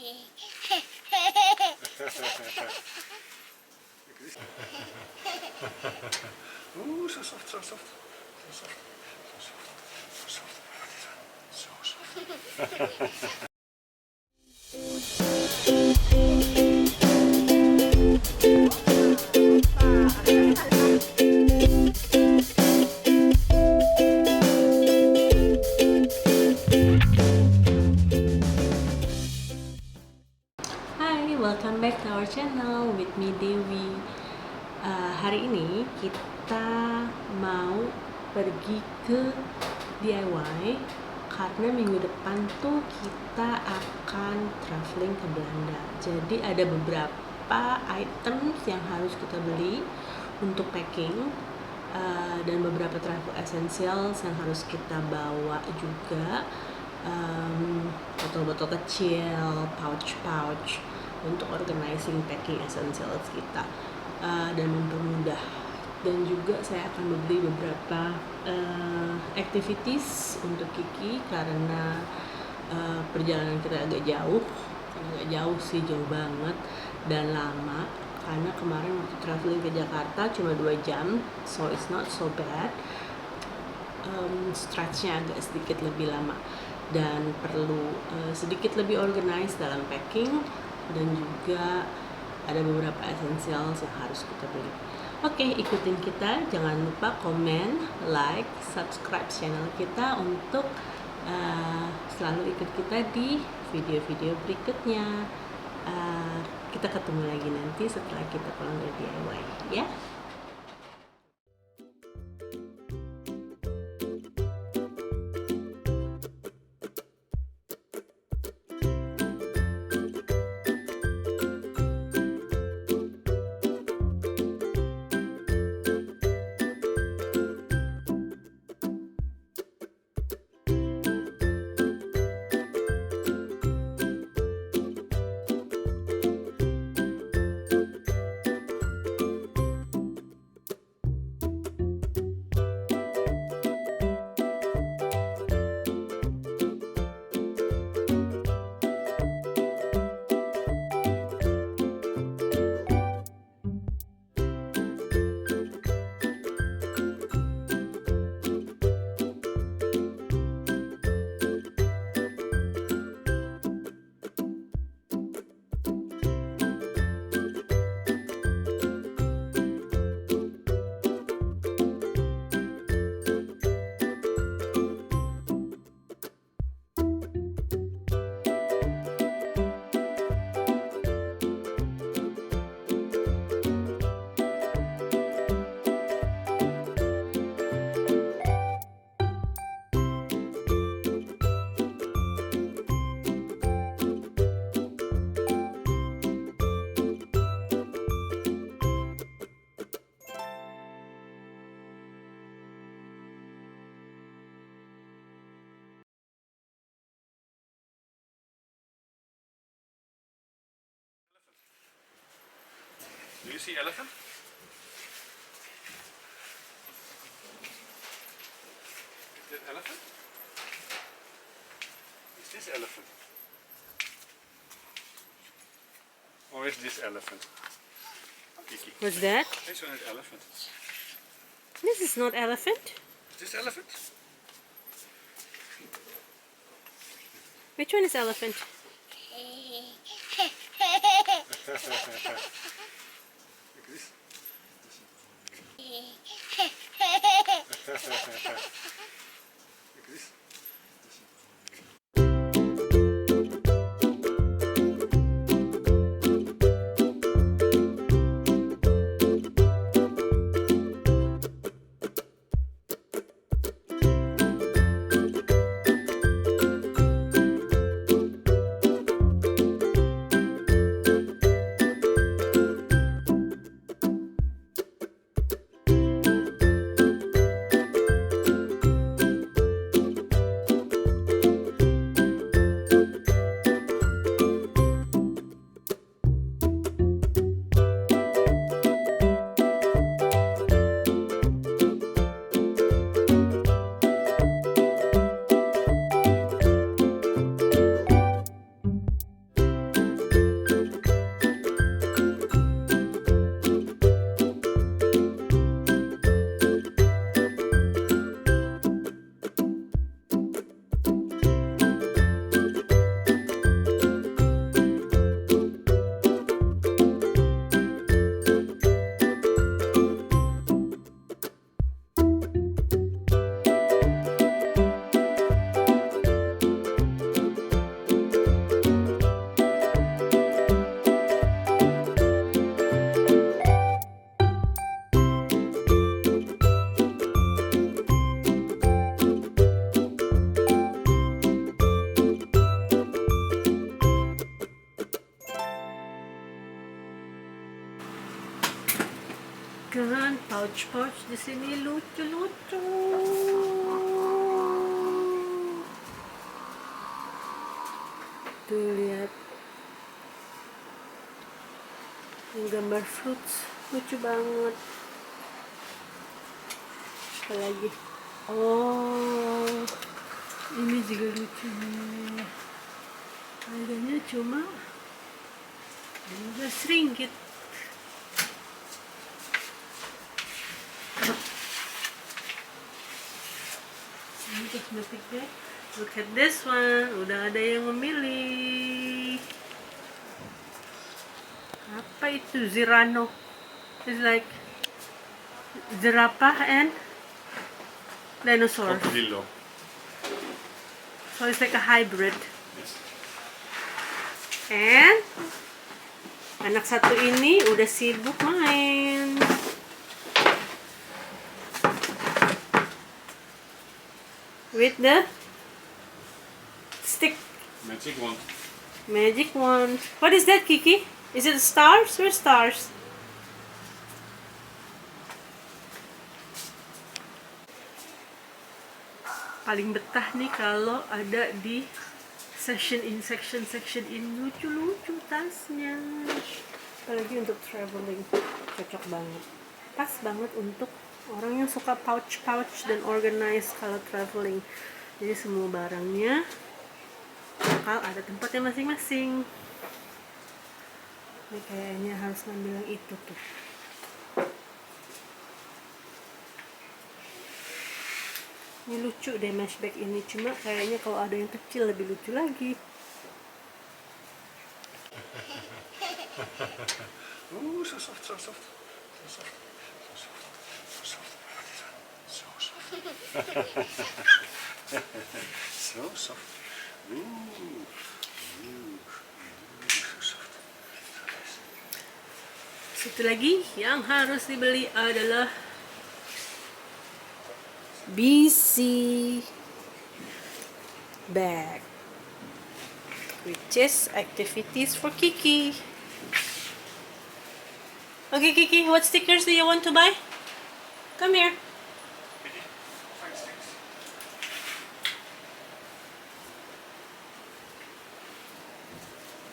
Oeh, zo soft, zo soft. Zo soft. Zo soft. Zo soft. Zo soft. Hi, welcome back to our channel with me Dewi. Hari ini kita mau pergi ke DIY karena minggu depan tuh kita akan traveling ke Belanda. Jadi ada beberapa items yang harus kita beli untuk packing dan beberapa travel essentials yang harus kita bawa juga. Botol-botol kecil, pouch untuk organizing packing essentials kita dan mempermudah. Dan juga saya akan membeli beberapa activities untuk Kiki karena perjalanan kita agak jauh sih, jauh banget dan lama, karena kemarin waktu traveling ke Jakarta cuma 2 jam, so it's not so bad. Stretchnya agak sedikit lebih lama dan perlu sedikit lebih organized dalam packing, dan juga ada beberapa essentials yang harus kita beli. Oke, ikutin kita, jangan lupa komen, like, subscribe channel kita untuk selalu ikut kita di video-video berikutnya. Kita ketemu lagi nanti setelah kita pulang dari DIY ya. Do you see elephant? Is that elephant? Is this elephant? Or is this elephant? Kiki. What's that? This one is elephant. This is not elephant. Is this elephant? Which one is elephant? Look at this. Look at this. pouch di sini lucu-lucu. Tuh lihat, yang gambar fruits lucu banget. Apa lagi? Oh, ini juga lucu nih. Harganya cuma 15 ringgit. Ini kosmetiknya. Look at this one. Udah ada yang memilih. Apa itu? Zirano. It's like zirapah and dinosaur. Cocodrillo. So it's like a hybrid. Yes. And anak satu ini udah sibuk main. With the stick. Magic wand. Magic wand. What is that, Kiki? Is it stars? Where's stars? Paling betah nih kalau ada di section in lucu-lucu tasnya. Apalagi untuk traveling, cocok banget. Pas banget untuk orang yang suka pouch dan organize kalau traveling. Jadi semua barangnya bakal ada tempatnya masing-masing. Ini kayaknya harus ngambil yang itu tuh. Ini lucu deh mesh bag ini, cuma kayaknya kalau ada yang kecil lebih lucu lagi. So soft, so soft. So soft. So soft. So soft. So soft. So soft. So soft. Satu lagi yang harus dibeli adalah BC bag, which is activities for Kiki. Okay, Kiki, what stickers do you want to buy? Come here.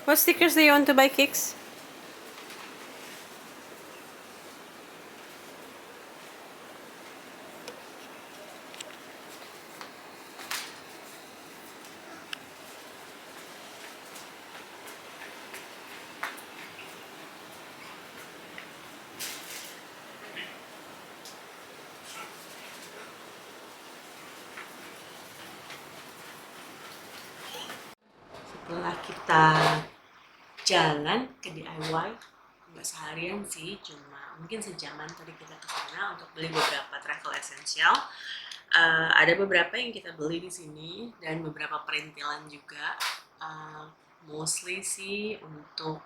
What stickers do you want to buy, Kicks? Setelah kita jalan ke DIY, nggak seharian sih, cuma mungkin sejaman tadi kita ke sana untuk beli beberapa travel essential. Ada beberapa yang kita beli di sini dan beberapa perintilan juga. Mostly sih untuk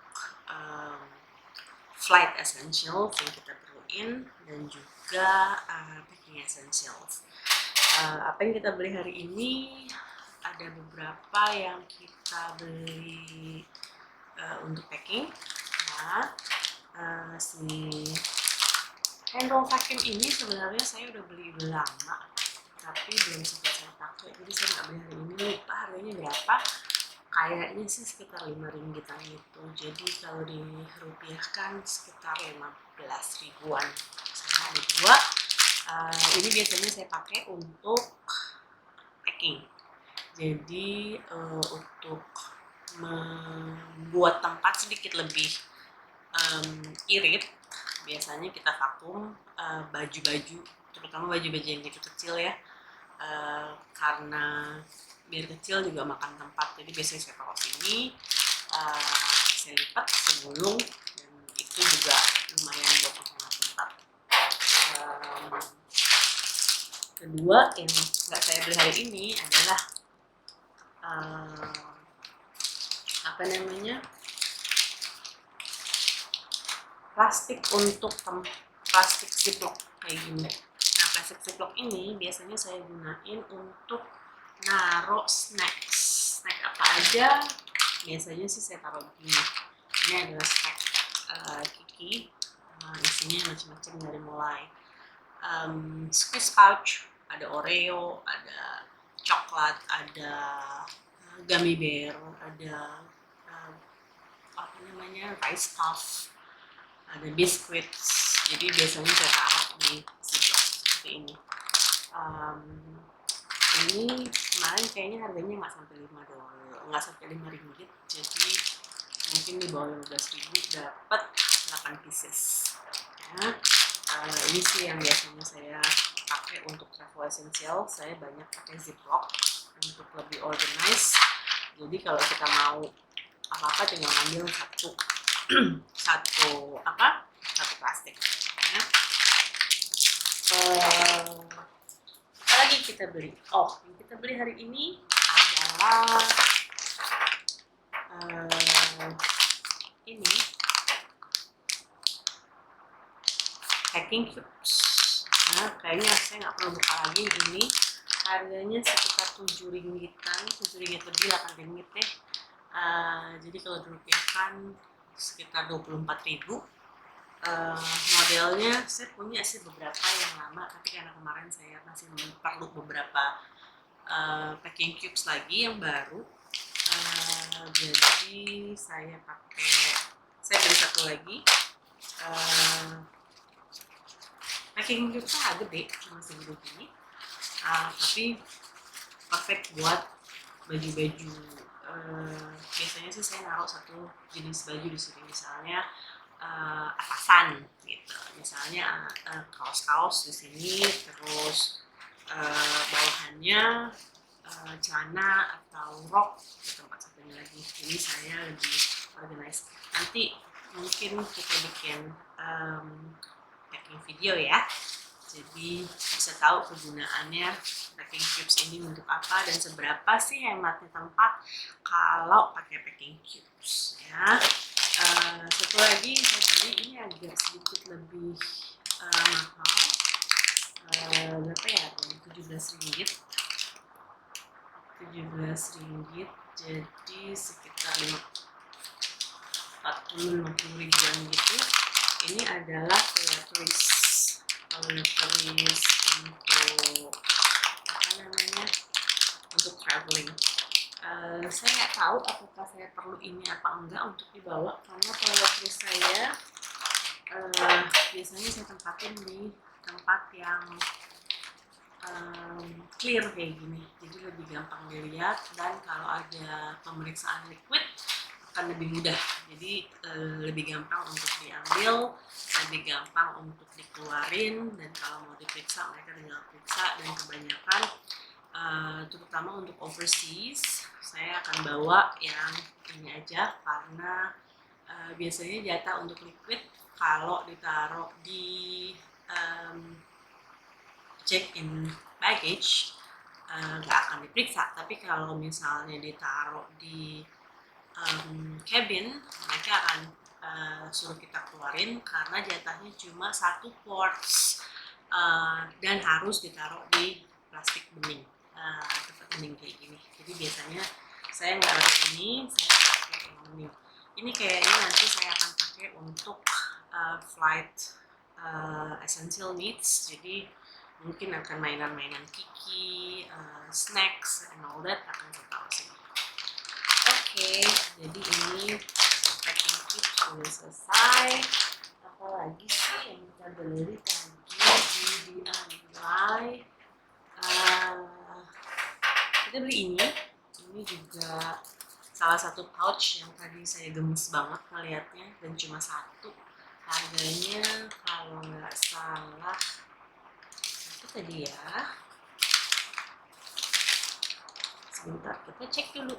flight essentials yang kita perluin dan juga packing essentials. Apa yang kita beli hari ini? Ada beberapa yang kita beli untuk packing. Nah, si hand roll vacuum ini sebenarnya saya udah beli lama, tapi belum sempat saya pakai, jadi saya nggak beli hari ini. Lupa harganya berapa, kayaknya sih sekitar 5 ringgitan gitu, jadi kalau dirupiahkan sekitar 15 ribuan. Saya ada dua. Ini biasanya saya pakai untuk packing, jadi untuk membuat tempat sedikit lebih irit, biasanya kita vakum baju-baju, terutama baju-baju yang kecil-kecil ya, karena biar kecil juga makan tempat. Jadi biasanya saya taruh sini, saya lipat, saya gulung, dan itu juga lumayan buat menghemat tempat. Kedua yang nggak saya beli hari ini adalah plastik untuk plastik ziplock kayak gini. Nah, plastik ziplock ini biasanya saya gunain untuk naruh snack apa aja. Biasanya sih saya taruh begini. Ini adalah snack Kiki, isinya macam-macam dari mulai squeeze pouch, ada Oreo, ada coklat, ada gummy bear, ada apa namanya rice puff, ada biscuits. Jadi biasanya saya taruh di ziplock seperti ini. Ini kemarin kayaknya harganya nggak sampai $5, nggak sampai $5, jadi mungkin di bawah 15.000 dapat 8 pieces ya. Ini sih yang biasanya saya pakai untuk travel essential. Saya banyak pakai ziplock untuk lebih organized, jadi kalau kita mau apa-apa tinggal ambil satu plastik ya. Apa lagi kita beli? Yang kita beli hari ini adalah ini packing cubes. Nah, kayaknya saya nggak perlu buka lagi. Ini harganya sekitar 7 ringgitan, 7 ringgit lebih, 8 ringgit deh. Jadi kalau dirupiahkan sekitar 24.000. Modelnya saya punya sih beberapa yang lama, tapi karena kemarin saya masih perlu beberapa packing cubes lagi yang baru, jadi saya beli satu lagi. Packing cubesnya agak gede, cuma segini, tapi perfect buat baju-baju. Biasanya sih saya naruh satu jenis baju di sini, misalnya atasan gitu, misalnya kaos-kaos di sini, terus bawahannya celana atau rok di tempat satunya lagi. Jadi saya lebih organized. Nanti mungkin kita bikin packing video ya, jadi bisa tahu kegunaannya packing cubes ini untuk apa dan seberapa sih hematnya tempat kalau pakai packing cubes ya. Satu lagi saya beli ini agak sedikit lebih mahal, berapa ya, 17 ringgit, jadi sekitar 40-50 ribuan gitu. Ini adalah toiletries untuk untuk traveling. Saya nggak tahu apakah saya perlu ini apa enggak untuk dibawa, karena toiletries saya biasanya saya tempatin di tempat yang clear kayak gini, jadi lebih gampang dilihat, dan kalau ada pemeriksaan liquid akan lebih mudah, jadi lebih gampang untuk diambil, lebih gampang untuk dikeluarin, dan kalau mau diperiksa mereka tinggal periksa. Dan kebanyakan terutama untuk overseas saya akan bawa yang ini aja, karena biasanya jatah untuk liquid kalau ditaruh di check-in baggage nggak akan diperiksa, tapi kalau misalnya ditaruh di cabin, mereka akan suruh kita keluarin karena jatahnya cuma 1 quarts dan harus ditaruh di plastik bening, tempat bening kayak gini. Jadi biasanya saya nggak taruh ini, saya pakai yang bening. Ini kayaknya nanti saya akan pakai untuk flight essential needs, jadi mungkin akan mainan-mainan Kiki, snacks, and all that akan saya taruh sini. Oke, jadi ini packing cubes sudah selesai. Apa lagi sih yang kita beli tadi di DIY? Kita beli ini juga salah satu pouch yang tadi saya gemes banget ngeliatnya, dan cuma satu. Harganya kalau nggak salah itu tadi ya. Sebentar, kita cek dulu.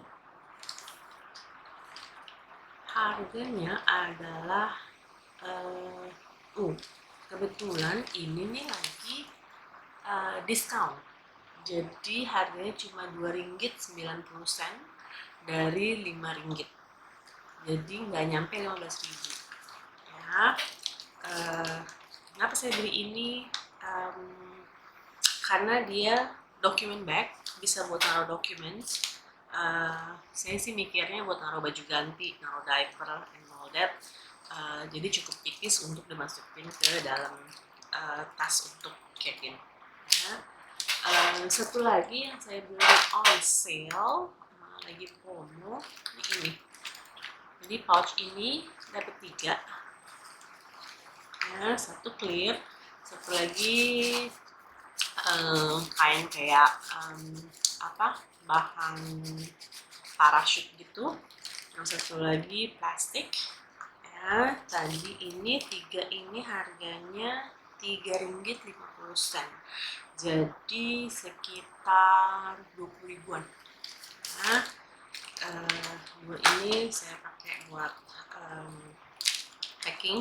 Harganya adalah kebetulan ini nih lagi diskon, jadi harganya cuma 2 ringgit 90 sen dari 5 ringgit, jadi nggak nyampe 15.000 ya. Kenapa saya beli ini? Karena dia document bag, bisa buat naruh dokumen. Saya sih mikirnya buat naruh baju ganti, naruh diaper, and all that. Jadi cukup tipis untuk dimasukin ke dalam tas untuk Kevin. Ya. Satu lagi yang saya beli on sale, lagi promo, ini. Jadi pouch ini dapat 3. Ya, satu clear, satu lagi kain kayak bahan parachute gitu. Yang satu lagi plastik. Ya, tadi ini 3 ini harganya Rp3.50. Jadi sekitar 20 ribuan. Nah, dua ini saya pakai buat packing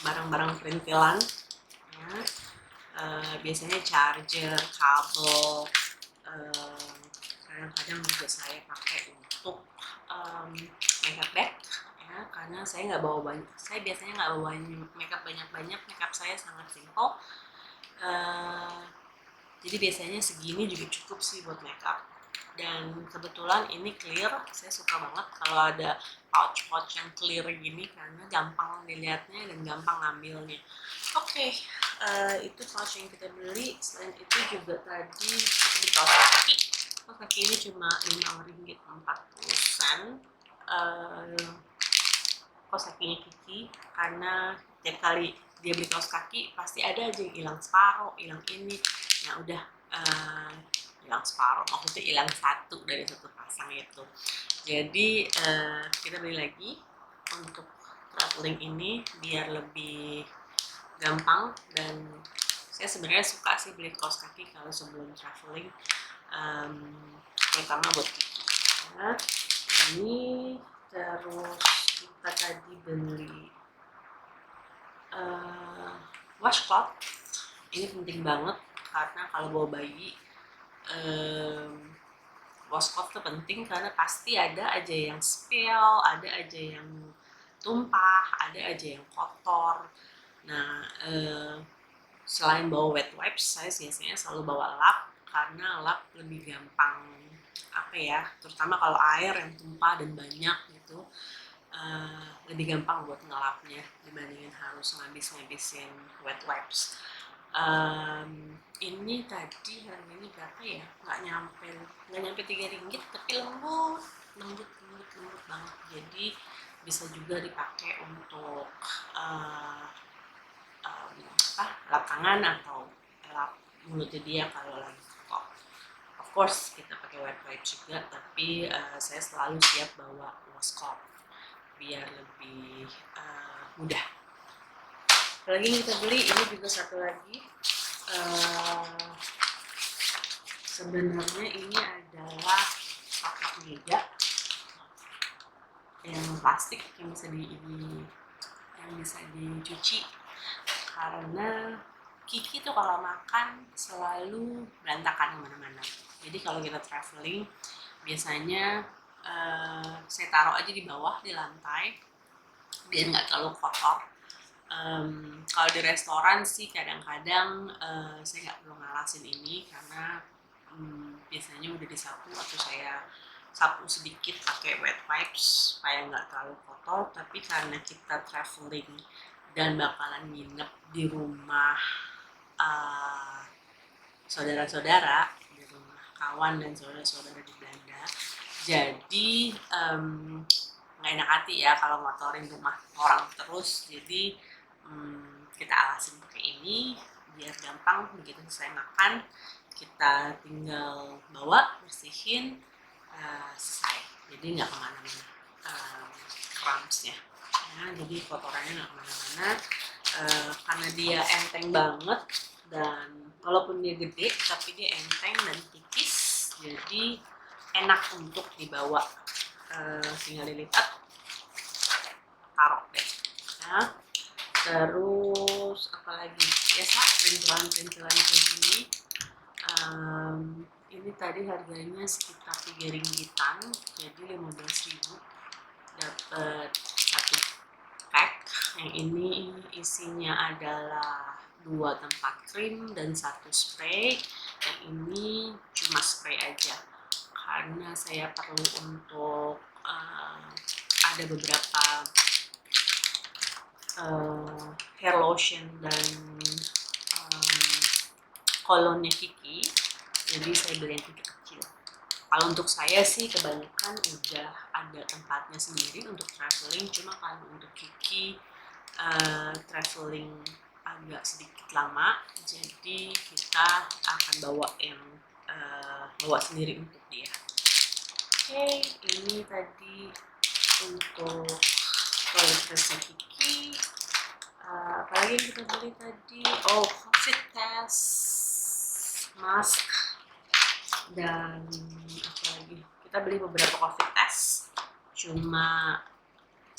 barang-barang perintilan. Ya. Biasanya charger, kabel, kadang-kadang juga saya pakai untuk makeup bag. Ya, karena saya nggak bawa banyak, saya biasanya nggak bawa makeup banyak-banyak, makeup saya sangat simple. Jadi biasanya segini juga cukup sih buat makeup. Dan kebetulan ini clear, saya suka banget kalau ada pouch-pouch yang clear gini karena gampang dilihatnya dan gampang ngambilnya. Oke, itu pouch yang kita beli. Selain itu juga tadi kita beli kaos kaki. Kaos kaki ini cuma Rp5.40. Kaos kakinya Kiki, karena tiap kali dia beli kaos kaki pasti ada aja yang hilang separuh, hilang ini. Nah udah hilang separuh, maksudnya hilang satu dari satu pasang itu. Jadi kita beli lagi untuk traveling ini biar lebih gampang. Dan saya sebenarnya suka sih beli kaos kaki kalau sebelum traveling, terutama buat Kiki. Nah, ini terus kita tadi beli washcloth. Ini penting banget karena kalau bawa bayi, washcloth itu penting karena pasti ada aja yang spill, ada aja yang tumpah, ada aja yang kotor. Nah, selain bawa wet wipes, saya biasanya selalu bawa lap karena lap lebih gampang terutama kalau air yang tumpah dan banyak gitu, lebih gampang buat ngelapnya dibandingin harus ngabisin wet wipes. Ini tadi harganya berapa ya? Nggak nyampe Rp3, tapi lembut banget. Jadi bisa juga dipakai untuk lap tangan atau lap mulutnya dia kalau lagi kotor. Of course kita pakai wet wipes juga, tapi saya selalu siap bawa washcloth biar lebih mudah. Lagi kita beli ini juga satu lagi, sebenarnya ini adalah kotak meja yang plastik yang bisa dicuci, karena Kiki tuh kalau makan selalu berantakan kemana-mana. Jadi kalau kita traveling biasanya saya taruh aja di bawah di lantai biar nggak terlalu kotor. Kalau di restoran sih kadang-kadang saya nggak perlu ngalasin ini karena biasanya udah disapu atau saya sapu sedikit pakai wet wipes supaya nggak terlalu kotor. Tapi karena kita traveling dan bakalan nginep di rumah saudara-saudara, di rumah kawan dan saudara-saudara di Belanda, jadi nggak enak hati ya kalau ngotorin rumah orang terus. Jadi kita alasin pakai ini biar gampang, begitu selesai makan kita tinggal bawa, bersihin, selesai. Jadi nggak kemana-mana crumbsnya. Jadi kotorannya nggak kemana-mana, karena dia enteng banget. Dan walaupun dia gede tapi dia enteng dan tipis, jadi enak untuk dibawa. Tinggal dilipat, taruh deh. Terus apalagi biasa perintilan kayak gini. Ini tadi harganya sekitar Rp3, jadi 15.000 dapat satu pack. Yang ini isinya adalah 2 tempat krim dan 1 spray. Yang ini cuma spray aja karena saya perlu untuk ada beberapa hair lotion dan kolonnya Kiki, jadi saya beli yang kecil-kecil. Kalau untuk saya sih kebanyakan udah ada tempatnya sendiri untuk traveling, cuma kalau untuk Kiki traveling agak sedikit lama, jadi kita akan bawa yang bawa sendiri untuk dia. Oke, ini tadi untuk kualitasnya Kiki. Apalagi yang kita beli tadi, oh COVID test, mask, dan apa lagi, kita beli beberapa COVID test, cuma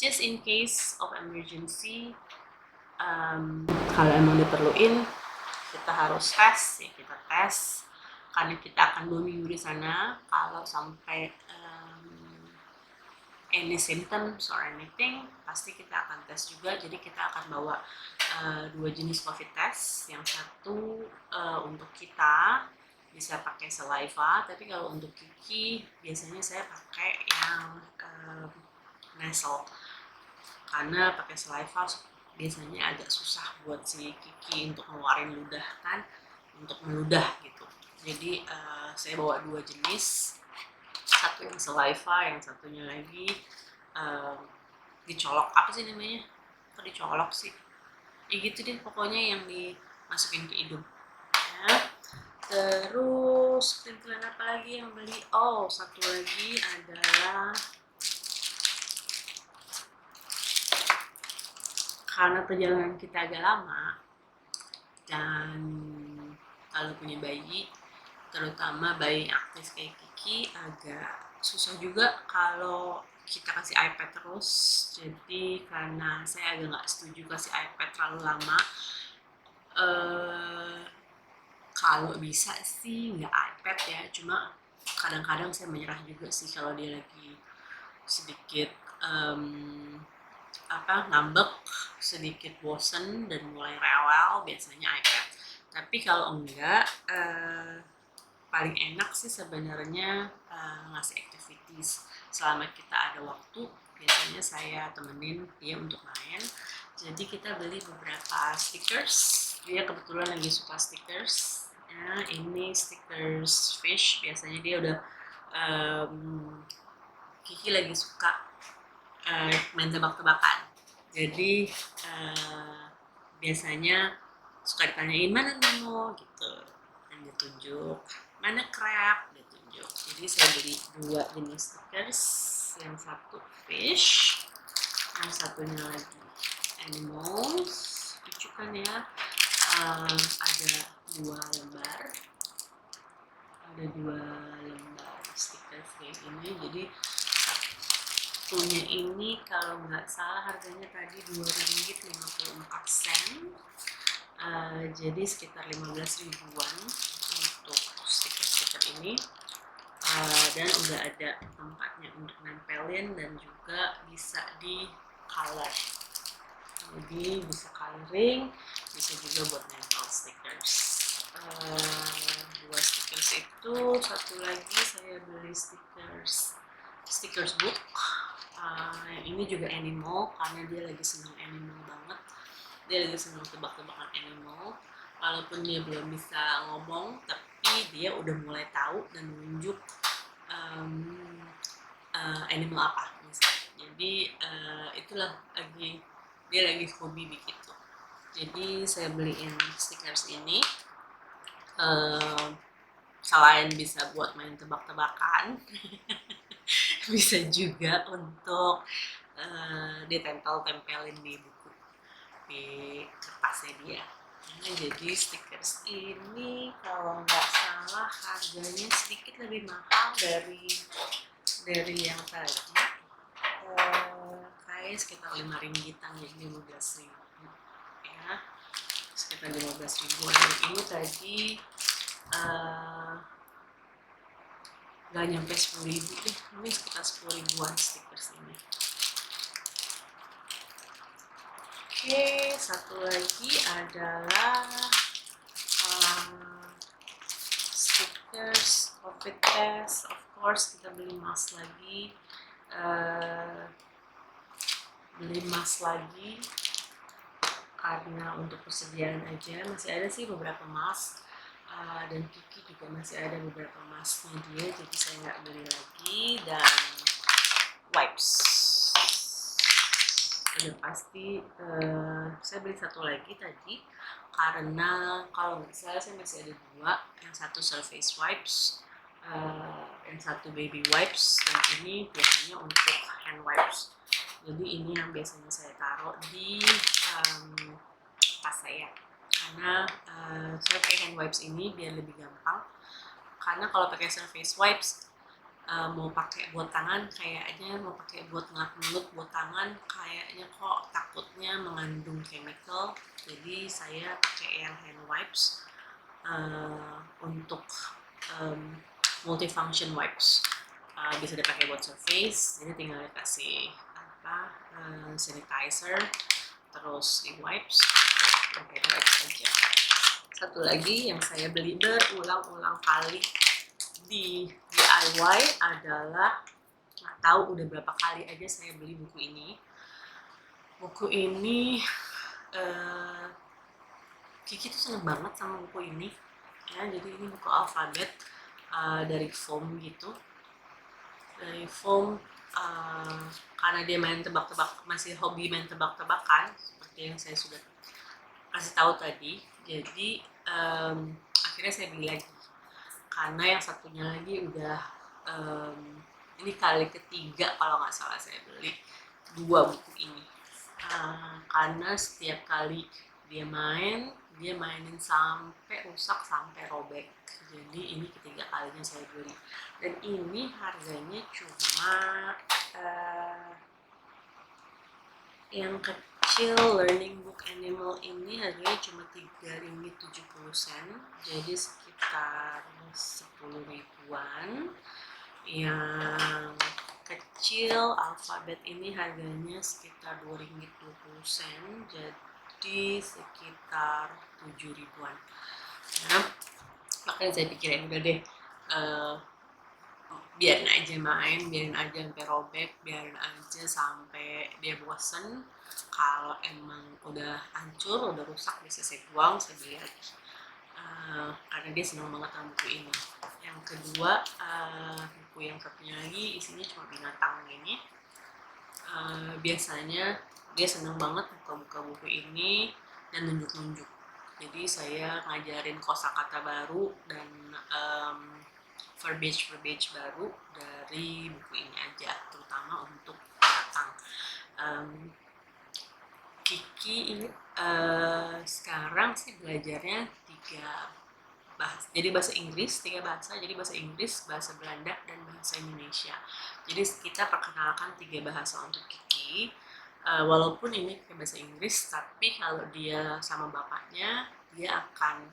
just in case of emergency, kalau emang diperluin kita harus tes, ya kita tes, karena kita akan 2 minggu di sana. Kalau sampai any symptoms or anything, pasti kita akan tes juga. Jadi kita akan bawa 2 jenis COVID test. Yang satu untuk kita bisa pakai saliva, tapi kalau untuk Kiki biasanya saya pakai yang nasal, karena pakai saliva biasanya agak susah buat si Kiki untuk ngeluarin ludah kan, untuk meludah gitu. Jadi saya bawa 2 jenis, satu yang saliva, yang satunya lagi dicolok, apa sih namanya? Kok dicolok sih? Ya gitu deh, pokoknya yang dimasukin ke hidung. Ya. Terus perintilan apa lagi yang beli? Oh, satu lagi adalah karena perjalanan kita agak lama dan kalau punya bayi, terutama bayi aktif kayak Kiki, agak susah juga kalau kita kasih iPad terus. Jadi karena saya agak nggak setuju kasih iPad terlalu lama, kalau bisa sih nggak iPad ya, cuma kadang-kadang saya menyerah juga sih kalau dia lagi sedikit ngambek, sedikit bosen dan mulai rewel, biasanya iPad. Tapi kalau enggak, paling enak sih sebenarnya ngasih activities selama kita ada waktu. Biasanya saya temenin dia untuk main. Jadi kita beli beberapa stickers. Dia kebetulan lagi suka stickers. Ya, ini stickers fish. Biasanya dia udah Kiki lagi suka main tebak-tebakan. Jadi biasanya suka ditanyain mana Nemo gitu, dan ditunjuk, mana crab ditunjuk. Jadi saya beli 2 jenis stickers, yang satu fish, yang satunya lagi animals. Lucu kan ya, ada 2 lembar, stiker kayak ini. Jadi satunya ini kalau nggak salah harganya tadi Rp2.54, jadi sekitar 15 ribuan untuk stiker-stiker ini, dan udah ada tempatnya untuk nempelin dan juga bisa di color. Jadi bisa coloring, bisa juga buat nempel stickers. 2 stickers itu, satu lagi saya beli stickers book. Yang ini juga animal, karena dia lagi senang animal banget. Dia lagi senang tebak-tebakan animal. Walaupun dia belum bisa ngomong, tapi dia udah mulai tahu dan menunjuk animal apa misalnya. Jadi itulah dia lagi hobi begitu. Jadi saya beliin stickers ini, selain bisa buat main tebak-tebakan, bisa juga untuk ditempel-tempelin di buku, di kertasnya dia. Nah, jadi stickers ini kalau nggak salah harganya sedikit lebih mahal dari yang tadi, kayak sekitar 5 ringgitan, jadi 15 ribu ya, sekitar 15 ribuan. Ini tadi nggak nyampe 10 ribu deh, ini sekitar 10 ribuan stickers ini. Oke, satu lagi adalah stickers COVID test. Of course kita beli mask lagi, karena untuk persediaan aja. Masih ada sih beberapa mask, dan Kiki juga masih ada beberapa masknya dia, jadi saya nggak beli lagi. Dan wipes udah pasti, saya beli satu lagi tadi karena kalau nggak salah saya masih ada dua, yang satu surface wipes, yang satu baby wipes, dan ini biasanya untuk hand wipes. Jadi ini yang biasanya saya taruh di tas saya, karena saya pakai hand wipes ini biar lebih gampang. Karena kalau pakai surface wipes, mau pakai buat tangan kayaknya, mau pakai buat ngelap mulut buat tangan kayaknya kok takutnya mengandung chemical. Jadi saya pakai yang hand wipes untuk multifunction wipes. Bisa dipakai buat surface, jadi tinggal dikasih sanitizer, terus di wipes, pakai wipes aja. Satu lagi yang saya beli berulang-ulang kali di DIY adalah, nggak tahu udah berapa kali aja saya beli buku ini. Buku ini Kiki tuh seneng banget sama buku ini ya. Jadi ini buku alfabet dari foam gitu, dari foam, karena dia main tebak-tebak, masih hobi main tebak-tebakan seperti yang saya sudah kasih tahu tadi. Jadi akhirnya saya beli lagi karena yang satunya lagi udah ini kali ketiga kalau nggak salah saya beli dua buku ini, karena setiap kali dia mainin sampai rusak, sampai robek. Jadi ini ketiga kalinya saya beli, dan ini harganya cuma yang kecil learning book animal ini harganya cuma Rp3.70, jadi sekitar 10 ribuan. Yang kecil alfabet ini harganya sekitar Rp2.20, jadi sekitar 7 ribuan. Nah, makanya saya pikirin udah deh, biarin aja main, biarin aja sampai robek, biarin aja sampai dia bosen. Kalau emang udah hancur, udah rusak, bisa saya buang, saya beli lagi. Karena dia senang banget sama buku ini. Yang kedua, buku yang satunya lagi isinya cuma binatang ini. Biasanya dia senang banget buka-buka buku ini dan nunjuk-nunjuk. Jadi saya ngajarin kosakata baru dan verbiage baru dari buku ini aja, terutama untuk binatang. Kiki ini sekarang sih belajarnya 3 bahasa, jadi bahasa Inggris, 3 bahasa, jadi bahasa Inggris, bahasa Belanda, dan bahasa Indonesia. Jadi kita perkenalkan 3 bahasa untuk Kiki. Walaupun ini pakai bahasa Inggris, tapi kalau dia sama bapaknya, dia akan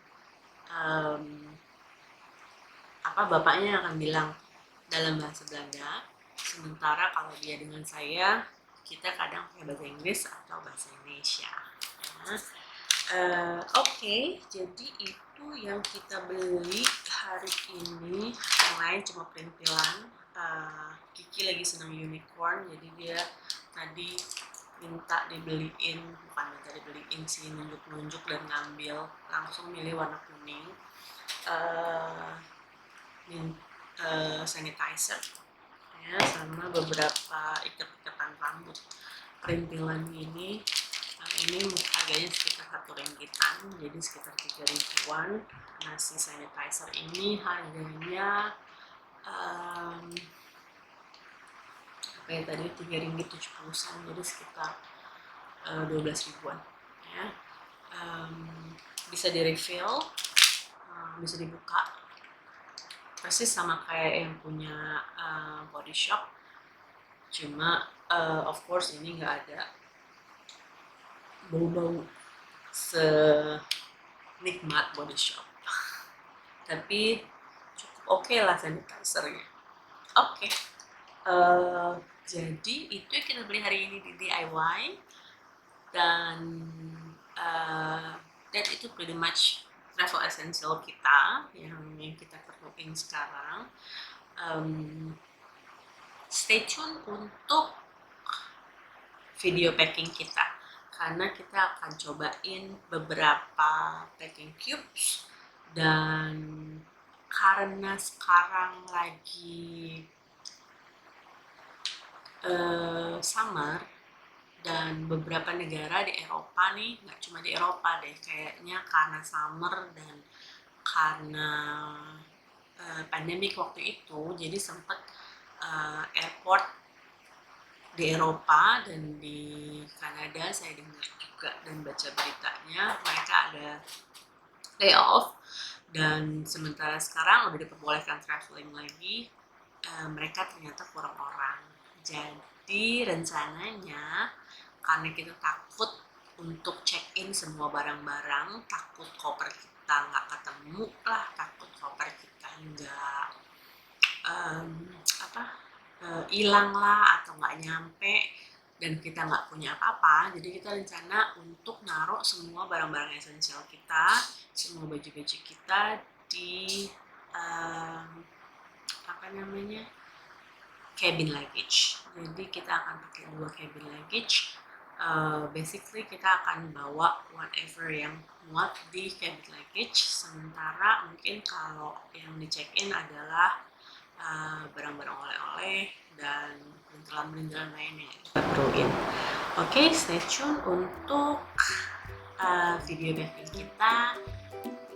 bapaknya akan bilang dalam bahasa Belanda, sementara kalau dia dengan saya, kita kadang pakai bahasa Inggris atau bahasa Indonesia. Oke, jadi itu yang kita beli hari ini. Yang lain cuma perintilan. Kiki lagi senang unicorn, jadi dia tadi minta dibeliin, bukan minta dibeliin sih, nunjuk-nunjuk dan ngambil, langsung milih warna kuning. Sanitizer ya, sama beberapa ikat-ikatan rambut. Perintilan ini harganya sekitar Rp1, jadi sekitar 3 ribuan. Nah, si sanitizer ini harganya tadi Rp3.70, jadi sekitar 12 ribuan ya. Bisa di refill, bisa dibuka, persis sama kayak yang punya Body Shop, cuma of course ini nggak ada bau-bau senikmat Body Shop, tapi cukup oke lah sanitizernya. Oke. Jadi itu yang kita beli hari ini di DIY, dan itu pretty much travel essential kita yang kita perluin sekarang. Stay tune untuk video packing kita, karena kita akan cobain beberapa packing cubes Dan karena sekarang lagi summer, dan beberapa negara di Eropa nih, nggak cuma di Eropa deh, kayaknya karena summer dan karena pandemik waktu itu, jadi sempat airport di Eropa dan di Kanada saya dengar juga dan baca beritanya mereka ada layoff, dan sementara sekarang udah diperbolehkan traveling lagi, mereka ternyata kurang orang. Jadi rencananya karena kita takut untuk check-in semua barang-barang, takut koper kita nggak ketemu lah, takut koper kita nggak hilang lah atau nggak nyampe dan kita nggak punya apa-apa, jadi kita rencana untuk naruh semua barang-barang esensial kita, semua baju-baju kita di cabin luggage. Jadi kita akan pakai 2 cabin luggage. Basically kita akan bawa whatever yang muat di cabin luggage, sementara mungkin kalau yang di check-in adalah barang-barang oleh-oleh dan perintilan-perintilan lain yang kita perluin. Oke, stay tune untuk video backpack kita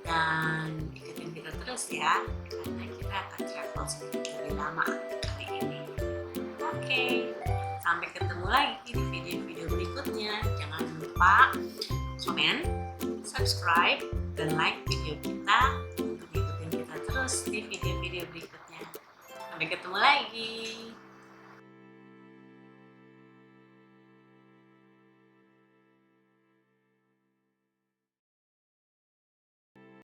dan ikutin kita terus ya, karena kita akan travel sedikit lebih lama kali ini. Oke, sampai ketemu lagi di video-video berikutnya. Jangan lupa komen, subscribe, dan like video kita untuk ikutin kita terus di video-video berikutnya. Sampai ketemu lagi.